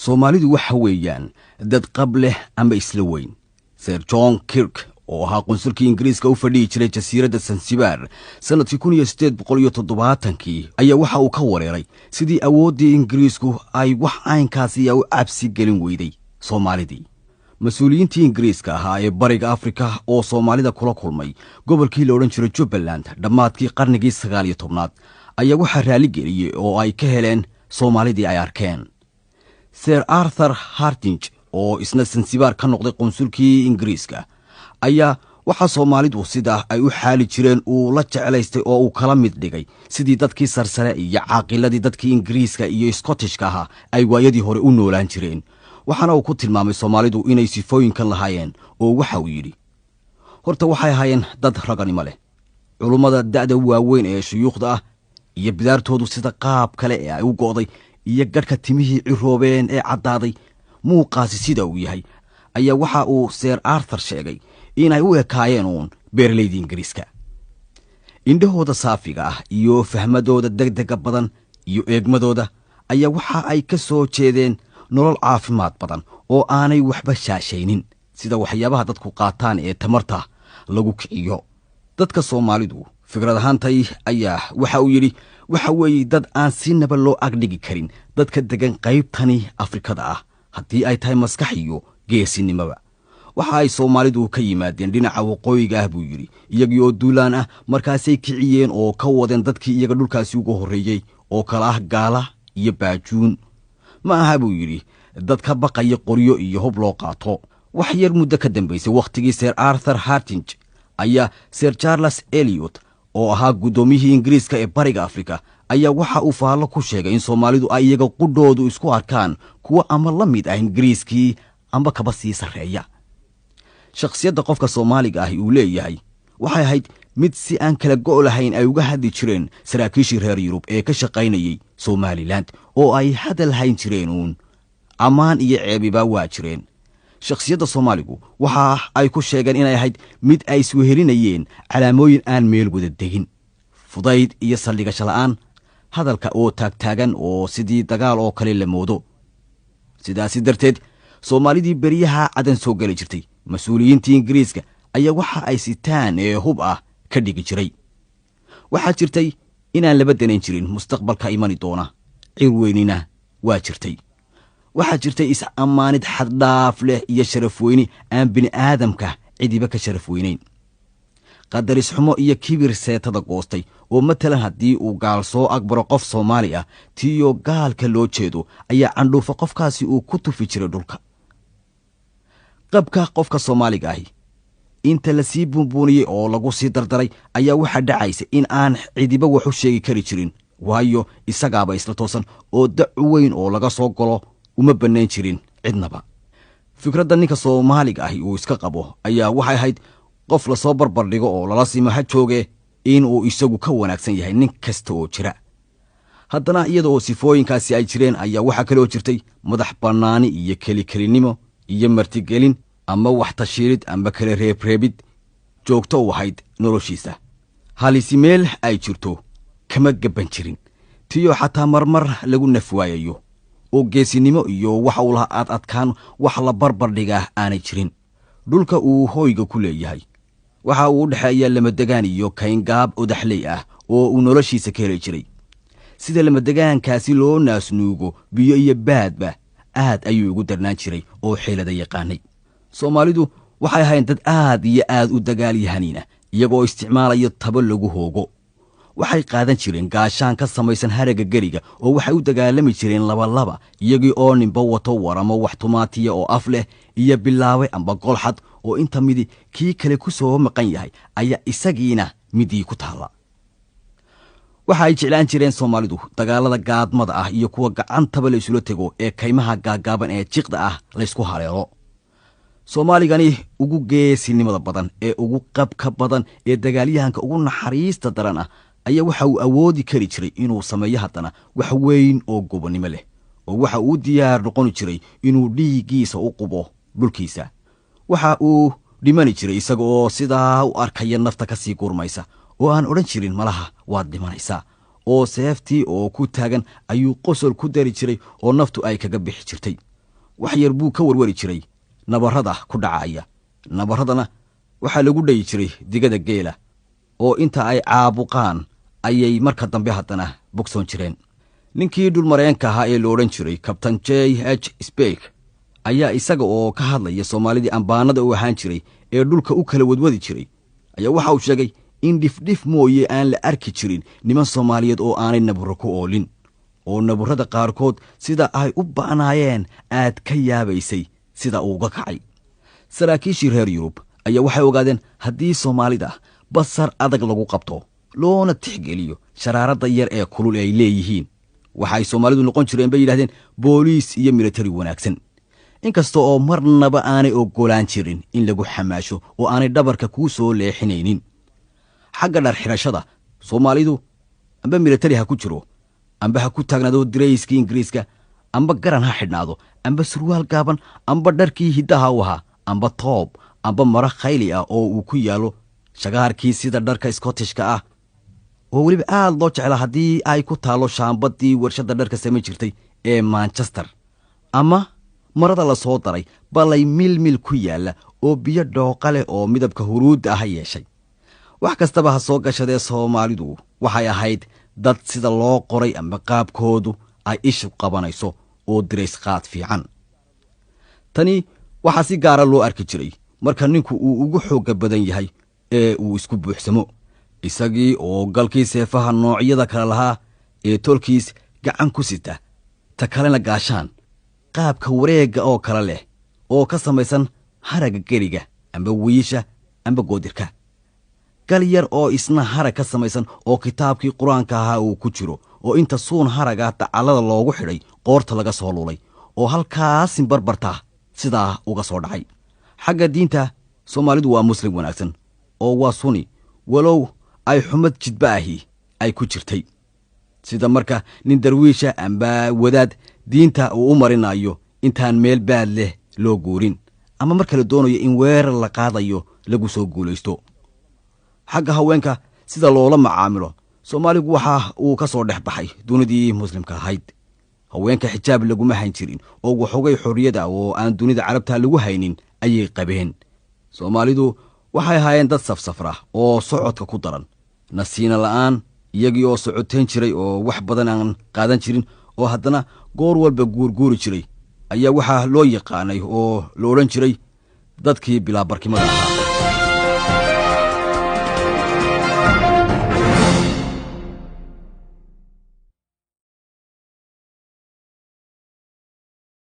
Soomaalidu waxa weeyaan dad qab leh ama isla weyn. Sir John Kirk oo ahaa qunsulkii Ingiriiska u fadhiyi jiray jasiiradda Zanzibar sanadkii 1870 ayaa waxa uu ka wareeray sidii awooddii Ingiriisku ay wax aynkaasi u cabsi gelin weyday Soomaalidii. Mas'uuliyiintii Ingiriiska ahaa ee bariga Afrika oo Soomaalida kula kulmay gobolkii la odhan jiray Jubaland dhammaadkii qarnigii 19 ayaa waxa raali geliyay oo ay ka heleen Soomaalidii ay arkeen. Sir Arthur Hardinge oo isna Zanzibar ka noqday qunsulkii Ingiriiska ayaa waxa Soomaalidu sida ay u xaali jireen uu la jecelaystay oo uu kala mid dhigay sidii dadkii sarsare iyo caaqiladii dadkii Ingiriiska iyo Scottishka ahaa ay waayadii hore u noolaan jireen. waxaana uu ku tilmaamay Soomaalidu inay sifooyinkan lahaayeen oo waxa uu yiri horta waxay ahaayeen dad raganimo leh culumada da'da waaweyn ee shuyuukhda ah iyo bidaartoodu sida qaab kale ee ay u go'day iyo gadhka timihii ciroobeen ee caddaaday muuqaasi sida uu yahay ayaa waxa uu Sir Arthur sheegay inay u ekaayeen uun beeraleydii Ingiriiska. indhahooda saafiga ah iyo fahmadooda degdega badan iyo eegmadooda ayaa waxa ay ka soo jeedeen nolol caafimaad badan oo aanay waxba shaashaynin sida waxyaabaha dadku qaataan ee tamarta lagu kiciyo. dadka Soomaalidu fikrad ahaantay ayaa waxa uu yiri waxa weeye dad aan si naba loo agdhigi karin dadka degan qaybtani Afrikada ah haddii ay tahay maskax iyo geesinimaba. waxa ay Soomaalidu ka yimaadeen dhinaca waqooyiga ah buu yiri iyagii oo duulaan ah markaasay kiciyeen oo ka wadeen dadkii iyaga dhulkaasi ugu horeeyay oo kala ah gaala iyo baajuun. ma aha buu yiri dad ka baqaya qoryo iyo hub loo qaato. wax yar muddo ka dambeysay waqtigii Sir Arthur Hardinge ayaa Sir Charles Eliot oo ahaa gudoomiyihii Ingiriiska ee bariga Afrika ayaa waxa uu faallo ku sheegay in Soomaalidu ay iyaga qudhoodu isku arkaan kuwa ama la mid ah Ingiriiskii amba kaba sii sareeya. shakhsiyadda qofka Soomaaliga ah uu leeyahay waxay ahayd mid si aan kala go' lahayn ay uga hadli jireen saraakiishii reer Yurub ee ka shaqaynayay Somaliland oo ay hadal hayn jireen uun amaan iyo ceebiba waa jireen. shakhsiyadda Soomaaligu waxa ay ku sheegeen inay ahayd mid ay iswehelinayeen calaamooyin aan meel wada degin fudayd iyo saldhigasho la'aan hadalka oo taagtaagan oo sidii dagaal oo kale la moodo. sidaasi darteed Soomaalidii beriyaha cadan soo gali jirtay mas'uuliyiintii Ingiriiska ayaa waxa ay sitaan ee hub ah ka dhigi jiray. waxaa jirtay inaan laba danayn jirin mustaqbalka imani doona cir weynina waa jirtay. waxaa jirtay is ammaanid xad dhaaf leh iyo sharaf weyni aan bini aadamka cidiba ka sharaf weynayn. qadaris xumo iyo kibir seetada goostay oo matalan haddii uu gaal soo agbaro qof Soomaali ah tiyo gaalka loo jeedo ayaa candhuufa qofkaasi uu ku tufi jiray dhulka. qabka qofka Soomaaliga ahi inta la sii buunbuuniyay oo lagu sii dardaray ayaa waxa dhacaysa in aan cidiba wax u sheegi kari jirin waayo isagaaba isla toosan oo dac weyn oo laga soo galo uma banayn jirin cidnaba. fikradda ninka Soomaaliga ahi uu iska qabo ayaa waxay ahayd qof la soo barbar dhigo oo lala sima ha jooge in uu isagu ka wanaagsan yahay nin kasta oo jira. haddana iyada oo sifooyinkaasi ay jireen ayaa waxa kale oo jirtay madax bannaani iyo kelinimo iyo martigelin ama wax tashiirid ama kale reebreebid joogto u ahayd noloshiisa. halisi meel ay jirto kama gaban jirin tiyo xataa marmar lagu nafwaayayo oo geesinimo iyo waxa uu lahaa adkaan wax la barbar dhigaa aanay jirin. dhulka uu hooyga ku leeyahay waxa uu u dhaxeeyaa lamadegaan iyo kayngaab odaxley ah oo uu noloshiisa ka heli jiray. sida lamadegaankaasi loo naasnuugo biyo iyo baadba aad ayuu ugu darnaan jiray oo xeelada yaqaanay. Soomaalidu waxay ahaayeen dad aad iyo aad u dagaal yahaniina iyagoo isticmaalaya tabo lagu hoogo. waxay qaadan jireen gaashaan ka samaysan haraga gariga oo waxay u dagaalami jireen laba iyagii oo ninba wato waramo wax tumaatiya oo af leh iyo bilaawe amba golxad oo inta midi kii kale ku soo maqan yahay ayaa isagiina midii ku taala. waxa ay jeclaan jireen Soomaalidu dagaalada gaadmada ah iyo kuwa gacantaba la isula tago ee kaymaha gaagaaban ee jiqda ah la isku hareero. Soomaaligani ugu geesinimada badan ee ugu qabka badan ee dagaalyahanka ugu naxariista daran ah ayaa waxa uu awoodi kari jiray inuu sameeyo haddana wax weyn oo gobonimo leh oo waxa uu diyaar noqon jiray inuu dhiigiisa u qubo dhulkiisa. waxa uu dhimani jiray isagoo sidaa u arkaya nafta ka sii gurmaysa oo aan odhan jirin malaha waad dhimanaysaa oo seeftii oo ku taagan ayuu qosol ku dari jiray oo naftu ay kaga bixi jirtay. wax yar buu ka warwari jiray nabarrada ku dhacaya. nabarradana waxaa lagu dhayi jiray digada geela oo inta ay caabuqaan ayay marka dambe haddana bogsoon jireen. ninkii dhulmareenka ahaa ee la odhan jiray kabtan J.H. Speake ayaa isaga oo ka hadlaya Soomaalidii ambaanada u ahaan jiray ee dhulka u kala wadwadi jiray ayaa waxa uu sheegay in dhifdhif mooye aan la arki jirin niman Soomaaliyeed oo aanay nabarro ku oolin, oo nabarrada qaarkood sida ay u ba'naayeen aad ka yaabaysay sida uuga kacay. saraakiishii reer Yurub ayaa waxay ogaadeen haddii Soomaalida basar adag lagu qabto loona tixgeliyo sharaaradda yar ee kulul ay leeyihiin, waxay Soomaalidu noqon jireen bay yidhaahdeen booliis iyo military wanaagsan. inkasta oo marnaba aanay ogolaan jirin in lagu xamaasho oo aanay dhabarka kuu soo leexinaynin. xagga dhar xirashada Soomaalidu amba military ha ku jiro, amba ha ku taagnaado dirayskii Ingiriiska, amba garan ha xidhnaado, amba surwaal gaaban, amba dharkii hiddaha u ahaa, amba toob, amba mara khayli ah oo uu ku yaalo shagaarkii sida dharka Scottishka ah oo weliba aad loo jeclaa haddii ay ku taalo shaambadii warshadda dharka samayn jirtay ee Manchester, ama marada la soo daray balay milmil ku yaalla oo biyo dhooqa leh oo midabka huruudda ah yeeshay. wax kastaba ha soo gashadee Soomaalidu waxay ahayd dad sida loo qoray ama qaabkoodu ay ishu qabanayso oo dirays qaad fiican. tani waxaa si gaara loo arki jiray marka ninku uu ugu xoogga badan yahay ee uu isku buuxsamo, isagii oo galkii seefaha noocyada kale lahaa ee tolkiis gacan ku sita, ta kalena gaashaan qaabka wareegga oo kale leh oo ka samaysan haragga geriga amba wiisha amba goodirka, gal yar oo isna harag ka samaysan oo kitaabkii qur-aanka ahaa uu ku jiro oo inta suun haraga dacallada loogu xidhay qoorta laga soo luulay oo halkaasin barbartaa sidaa uga soo dhacay. xagga diinta Soomaalidu waa muslim wanaagsan oo waa sunni, walow ay xumad jidba ahi ay ku jirtay, sida marka nin darwiisha amba wadaad diinta uu u marinayo intaan meel baad leh loo guurin, ama marka la doonayo in weerar la qaadayo lagu soo guulaysto. xagga haweenka sida loola macaamilo Soomaaligu waxa uu ka soo dhex baxay dunidii muslimka ahayd. haweenka xijaab laguma hayn jirin oo waxoogay xorriyada oo aan dunida carabta lagu haynin ayay qabeen. Soomaalidu waxay ahaayeen dad safsafra oo socodka ku daran, nasiina la'aan, iyagii oo socoteen jiray oo wax badan aan qaadan jirin oo haddana goor walba guurguuri jiray ayaa waxaa loo yaqaanay oo la odhan jiray dadkii bilaa barkimada ahaa.